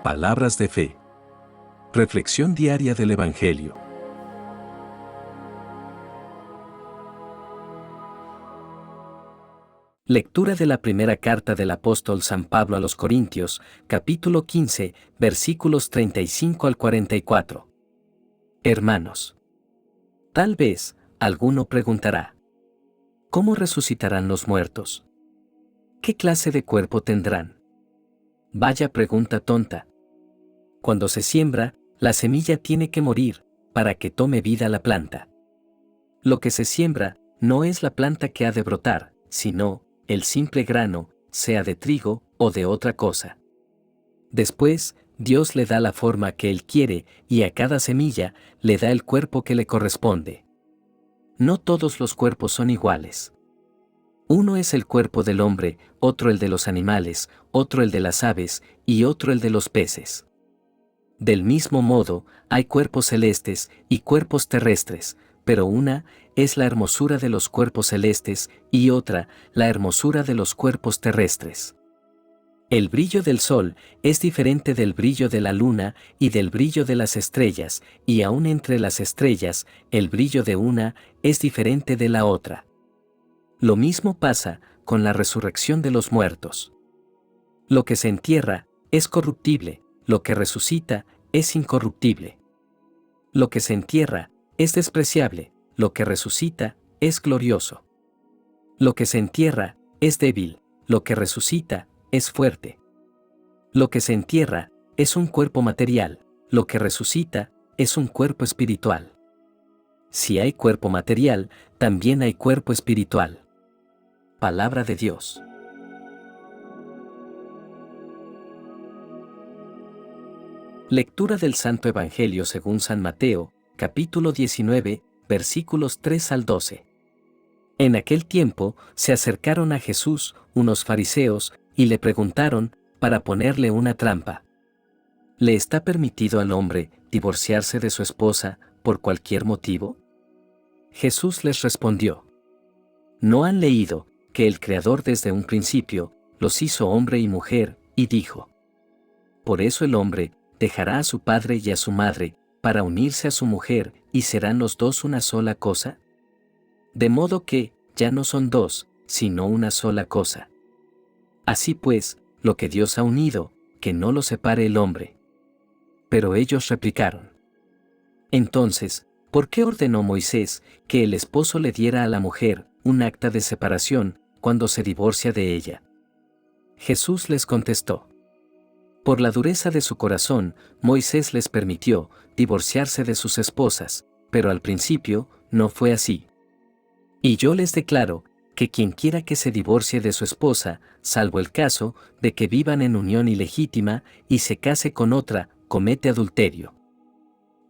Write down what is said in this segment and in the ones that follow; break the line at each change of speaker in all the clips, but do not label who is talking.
Palabras de fe. Reflexión diaria del Evangelio.
Lectura de la primera carta del apóstol San Pablo a los Corintios, capítulo 15, versículos 35 al 44. Hermanos, tal vez alguno preguntará: ¿cómo resucitarán los muertos? ¿Qué clase de cuerpo tendrán? Vaya pregunta tonta. Cuando se siembra, la semilla tiene que morir para que tome vida la planta. Lo que se siembra no es la planta que ha de brotar, sino el simple grano, sea de trigo o de otra cosa. Después, Dios le da la forma que Él quiere y a cada semilla le da el cuerpo que le corresponde. No todos los cuerpos son iguales. Uno es el cuerpo del hombre, otro el de los animales, otro el de las aves y otro el de los peces. Del mismo modo, hay cuerpos celestes y cuerpos terrestres, pero una es la hermosura de los cuerpos celestes y otra la hermosura de los cuerpos terrestres. El brillo del sol es diferente del brillo de la luna y del brillo de las estrellas, y aún entre las estrellas, el brillo de una es diferente de la otra. Lo mismo pasa con la resurrección de los muertos. Lo que se entierra es corruptible, lo que resucita es incorruptible. Lo que se entierra es despreciable, lo que resucita es glorioso. Lo que se entierra es débil, lo que resucita es fuerte. Lo que se entierra es un cuerpo material, lo que resucita es un cuerpo espiritual. Si hay cuerpo material, también hay cuerpo espiritual. Palabra de Dios. Lectura del Santo Evangelio según San Mateo, capítulo 19, versículos 3 al 12. En aquel tiempo se acercaron a Jesús unos fariseos y le preguntaron para ponerle una trampa: ¿le está permitido al hombre divorciarse de su esposa por cualquier motivo? Jesús les respondió: ¿no han leído que el Creador desde un principio los hizo hombre y mujer, y dijo: por eso el hombre dejará a su padre y a su madre, para unirse a su mujer, y serán los dos una sola cosa? De modo que, ya no son dos, sino una sola cosa. Así pues, lo que Dios ha unido, que no lo separe el hombre. Pero ellos replicaron: entonces, ¿por qué ordenó Moisés que el esposo le diera a la mujer un acta de separación cuando se divorcia de ella? Jesús les contestó: por la dureza de su corazón, Moisés les permitió divorciarse de sus esposas, pero al principio no fue así. Y yo les declaro que quien quiera que se divorcie de su esposa, salvo el caso de que vivan en unión ilegítima y se case con otra, comete adulterio.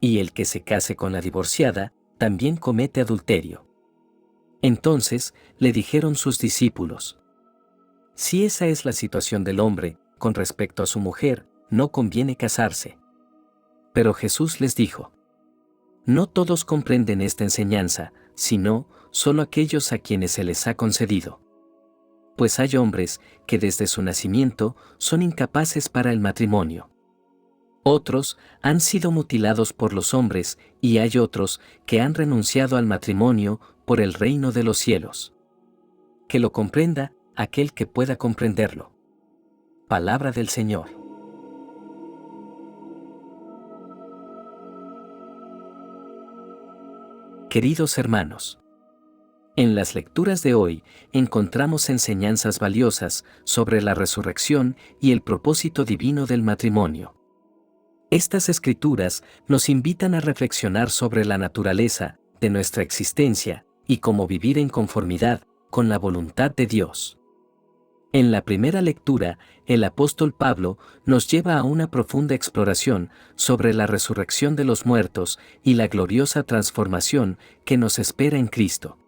Y el que se case con la divorciada, también comete adulterio. Entonces le dijeron sus discípulos: si esa es la situación del hombre con respecto a su mujer, no conviene casarse. Pero Jesús les dijo: no todos comprenden esta enseñanza, sino solo aquellos a quienes se les ha concedido. Pues hay hombres que desde su nacimiento son incapaces para el matrimonio. Otros han sido mutilados por los hombres, y hay otros que han renunciado al matrimonio por el reino de los cielos. Que lo comprenda aquel que pueda comprenderlo. Palabra del Señor. Queridos hermanos, en las lecturas de hoy encontramos enseñanzas valiosas sobre la resurrección y el propósito divino del matrimonio. Estas escrituras nos invitan a reflexionar sobre la naturaleza de nuestra existencia y cómo vivir en conformidad con la voluntad de Dios. En la primera lectura, el apóstol Pablo nos lleva a una profunda exploración sobre la resurrección de los muertos y la gloriosa transformación que nos espera en Cristo.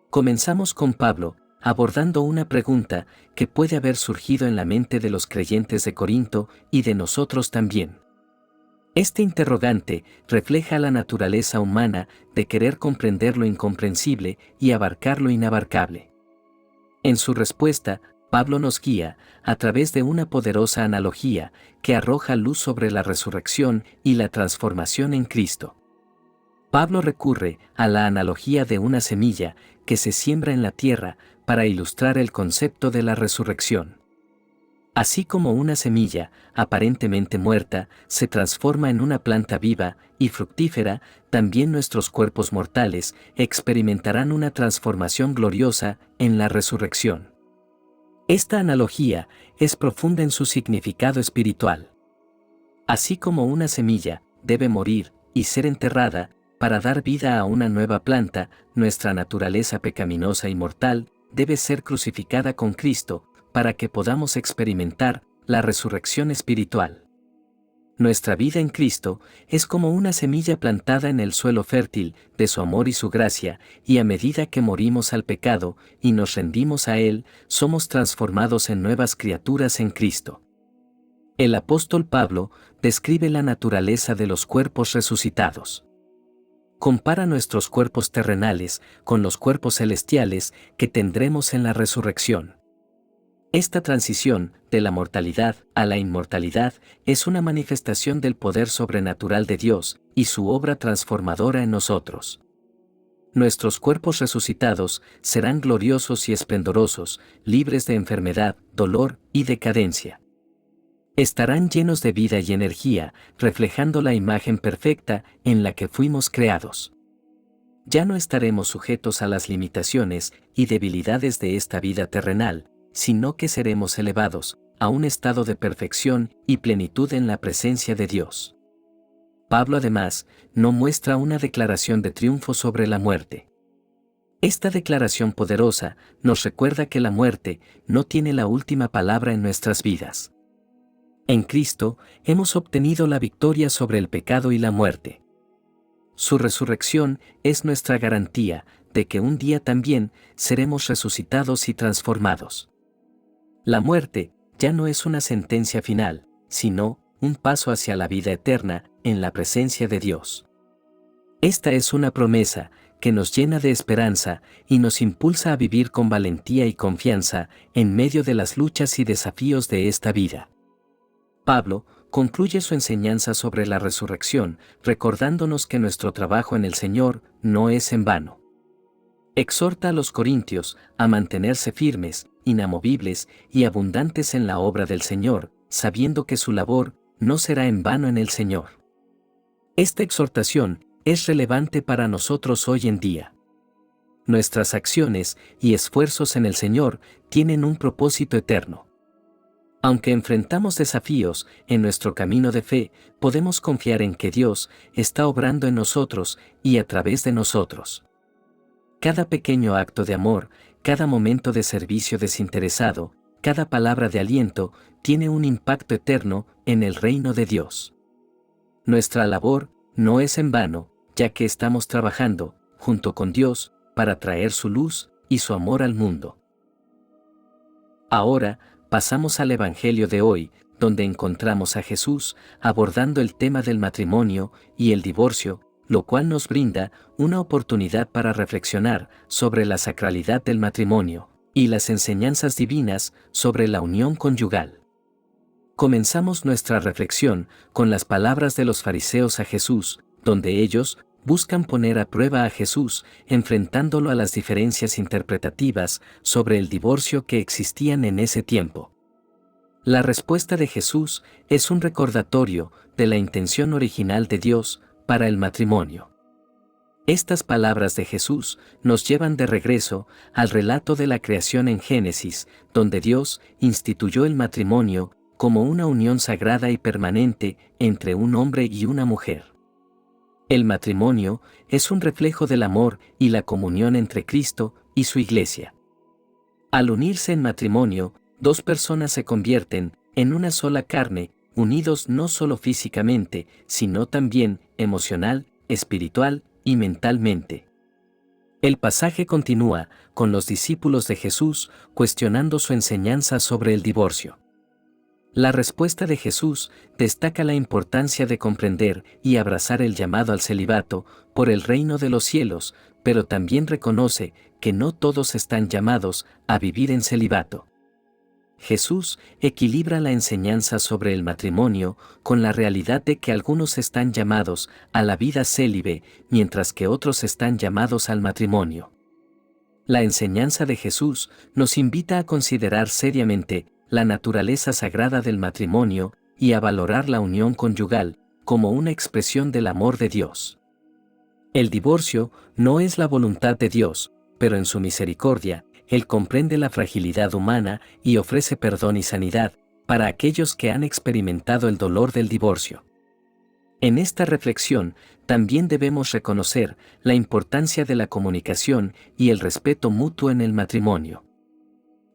Comenzamos con Pablo abordando una pregunta que puede haber surgido en la mente de los creyentes de Corinto y de nosotros también. Este interrogante refleja la naturaleza humana de querer comprender lo incomprensible y abarcar lo inabarcable. En su respuesta, Pablo nos guía, a través de una poderosa analogía, que arroja luz sobre la resurrección y la transformación en Cristo. Pablo recurre a la analogía de una semilla que se siembra en la tierra para ilustrar el concepto de la resurrección. Así como una semilla, aparentemente muerta, se transforma en una planta viva y fructífera, también nuestros cuerpos mortales experimentarán una transformación gloriosa en la resurrección. Esta analogía es profunda en su significado espiritual. Así como una semilla debe morir y ser enterrada para dar vida a una nueva planta, nuestra naturaleza pecaminosa y mortal debe ser crucificada con Cristo para que podamos experimentar la resurrección espiritual. Nuestra vida en Cristo es como una semilla plantada en el suelo fértil de su amor y su gracia, y a medida que morimos al pecado y nos rendimos a Él, somos transformados en nuevas criaturas en Cristo. El apóstol Pablo describe la naturaleza de los cuerpos resucitados. Compara nuestros cuerpos terrenales con los cuerpos celestiales que tendremos en la resurrección. Esta transición de la mortalidad a la inmortalidad es una manifestación del poder sobrenatural de Dios y su obra transformadora en nosotros. Nuestros cuerpos resucitados serán gloriosos y esplendorosos, libres de enfermedad, dolor y decadencia. Estarán llenos de vida y energía, reflejando la imagen perfecta en la que fuimos creados. Ya no estaremos sujetos a las limitaciones y debilidades de esta vida terrenal, sino que seremos elevados a un estado de perfección y plenitud en la presencia de Dios. Pablo además no muestra una declaración de triunfo sobre la muerte. Esta declaración poderosa nos recuerda que la muerte no tiene la última palabra en nuestras vidas. En Cristo hemos obtenido la victoria sobre el pecado y la muerte. Su resurrección es nuestra garantía de que un día también seremos resucitados y transformados. La muerte ya no es una sentencia final, sino un paso hacia la vida eterna en la presencia de Dios. Esta es una promesa que nos llena de esperanza y nos impulsa a vivir con valentía y confianza en medio de las luchas y desafíos de esta vida. Pablo concluye su enseñanza sobre la resurrección recordándonos que nuestro trabajo en el Señor no es en vano. Exhorta a los corintios a mantenerse firmes, inamovibles y abundantes en la obra del Señor, sabiendo que su labor no será en vano en el Señor. Esta exhortación es relevante para nosotros hoy en día. Nuestras acciones y esfuerzos en el Señor tienen un propósito eterno. Aunque enfrentamos desafíos en nuestro camino de fe, podemos confiar en que Dios está obrando en nosotros y a través de nosotros. Cada pequeño acto de amor, cada momento de servicio desinteresado, cada palabra de aliento, tiene un impacto eterno en el reino de Dios. Nuestra labor no es en vano, ya que estamos trabajando, junto con Dios, para traer su luz y su amor al mundo. Ahora, pasamos al Evangelio de hoy, donde encontramos a Jesús abordando el tema del matrimonio y el divorcio, lo cual nos brinda una oportunidad para reflexionar sobre la sacralidad del matrimonio y las enseñanzas divinas sobre la unión conyugal. Comenzamos nuestra reflexión con las palabras de los fariseos a Jesús, donde ellos buscan poner a prueba a Jesús, enfrentándolo a las diferencias interpretativas sobre el divorcio que existían en ese tiempo. La respuesta de Jesús es un recordatorio de la intención original de Dios para el matrimonio. Estas palabras de Jesús nos llevan de regreso al relato de la creación en Génesis, donde Dios instituyó el matrimonio como una unión sagrada y permanente entre un hombre y una mujer. El matrimonio es un reflejo del amor y la comunión entre Cristo y su Iglesia. Al unirse en matrimonio, dos personas se convierten en una sola carne, unidos no solo físicamente, sino también emocional, espiritual y mentalmente. El pasaje continúa con los discípulos de Jesús cuestionando su enseñanza sobre el divorcio. La respuesta de Jesús destaca la importancia de comprender y abrazar el llamado al celibato por el reino de los cielos, pero también reconoce que no todos están llamados a vivir en celibato. Jesús equilibra la enseñanza sobre el matrimonio con la realidad de que algunos están llamados a la vida célibe, mientras que otros están llamados al matrimonio. La enseñanza de Jesús nos invita a considerar seriamente la naturaleza sagrada del matrimonio y a valorar la unión conyugal como una expresión del amor de Dios. El divorcio no es la voluntad de Dios, pero en su misericordia, Él comprende la fragilidad humana y ofrece perdón y sanidad para aquellos que han experimentado el dolor del divorcio. En esta reflexión, también debemos reconocer la importancia de la comunicación y el respeto mutuo en el matrimonio.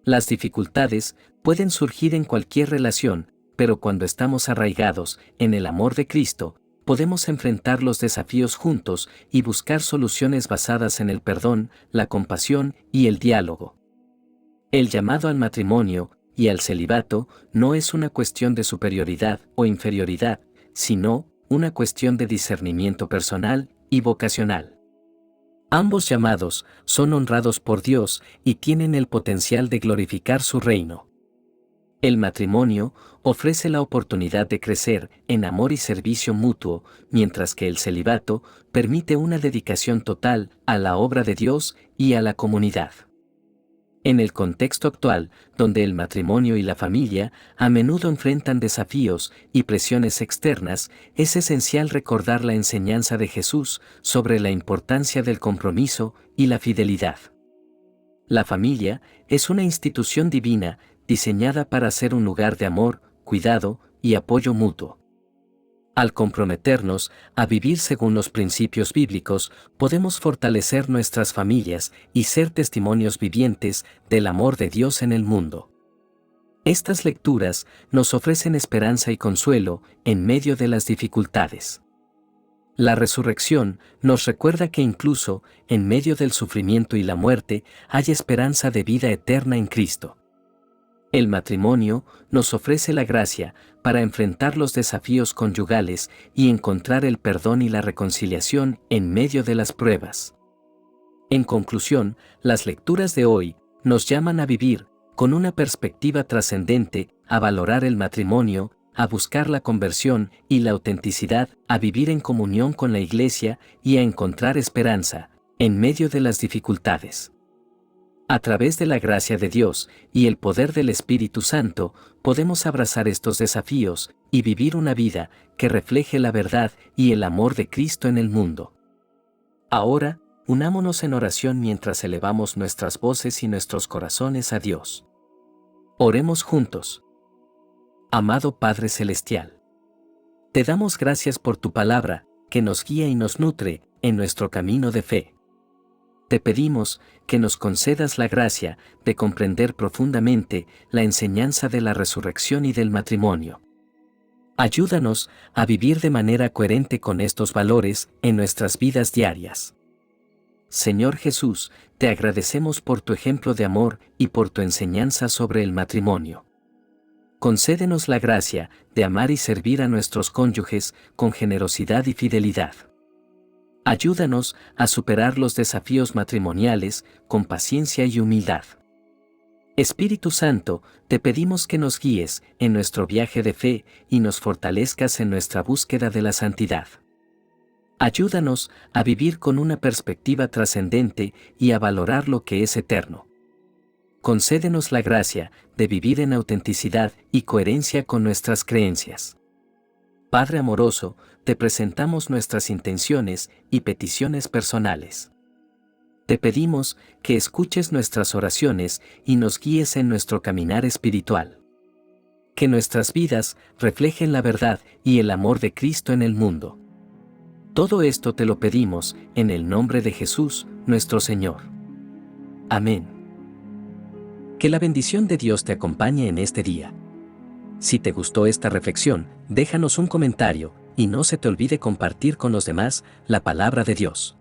Las dificultades pueden surgir en cualquier relación, pero cuando estamos arraigados en el amor de Cristo, podemos enfrentar los desafíos juntos y buscar soluciones basadas en el perdón, la compasión y el diálogo. El llamado al matrimonio y al celibato no es una cuestión de superioridad o inferioridad, sino una cuestión de discernimiento personal y vocacional. Ambos llamados son honrados por Dios y tienen el potencial de glorificar su reino. El matrimonio ofrece la oportunidad de crecer en amor y servicio mutuo, mientras que el celibato permite una dedicación total a la obra de Dios y a la comunidad. En el contexto actual, donde el matrimonio y la familia a menudo enfrentan desafíos y presiones externas, es esencial recordar la enseñanza de Jesús sobre la importancia del compromiso y la fidelidad. La familia es una institución divina diseñada para ser un lugar de amor, cuidado y apoyo mutuo. Al comprometernos a vivir según los principios bíblicos, podemos fortalecer nuestras familias y ser testimonios vivientes del amor de Dios en el mundo. Estas lecturas nos ofrecen esperanza y consuelo en medio de las dificultades. La resurrección nos recuerda que incluso en medio del sufrimiento y la muerte hay esperanza de vida eterna en Cristo. El matrimonio nos ofrece la gracia para enfrentar los desafíos conyugales y encontrar el perdón y la reconciliación en medio de las pruebas. En conclusión, las lecturas de hoy nos llaman a vivir con una perspectiva trascendente, a valorar el matrimonio, a buscar la conversión y la autenticidad, a vivir en comunión con la Iglesia y a encontrar esperanza en medio de las dificultades. A través de la gracia de Dios y el poder del Espíritu Santo, podemos abrazar estos desafíos y vivir una vida que refleje la verdad y el amor de Cristo en el mundo. Ahora, unámonos en oración mientras elevamos nuestras voces y nuestros corazones a Dios. Oremos juntos. Amado Padre Celestial, te damos gracias por tu palabra, que nos guía y nos nutre en nuestro camino de fe. Te pedimos que nos concedas la gracia de comprender profundamente la enseñanza de la resurrección y del matrimonio. Ayúdanos a vivir de manera coherente con estos valores en nuestras vidas diarias. Señor Jesús, te agradecemos por tu ejemplo de amor y por tu enseñanza sobre el matrimonio. Concédenos la gracia de amar y servir a nuestros cónyuges con generosidad y fidelidad. Ayúdanos a superar los desafíos matrimoniales con paciencia y humildad. Espíritu Santo, te pedimos que nos guíes en nuestro viaje de fe y nos fortalezcas en nuestra búsqueda de la santidad. Ayúdanos a vivir con una perspectiva trascendente y a valorar lo que es eterno. Concédenos la gracia de vivir en autenticidad y coherencia con nuestras creencias. Padre amoroso, te presentamos nuestras intenciones y peticiones personales. Te pedimos que escuches nuestras oraciones y nos guíes en nuestro caminar espiritual. Que nuestras vidas reflejen la verdad y el amor de Cristo en el mundo. Todo esto te lo pedimos en el nombre de Jesús, nuestro Señor. Amén. Que la bendición de Dios te acompañe en este día. Si te gustó esta reflexión, déjanos un comentario y no se te olvide compartir con los demás la palabra de Dios.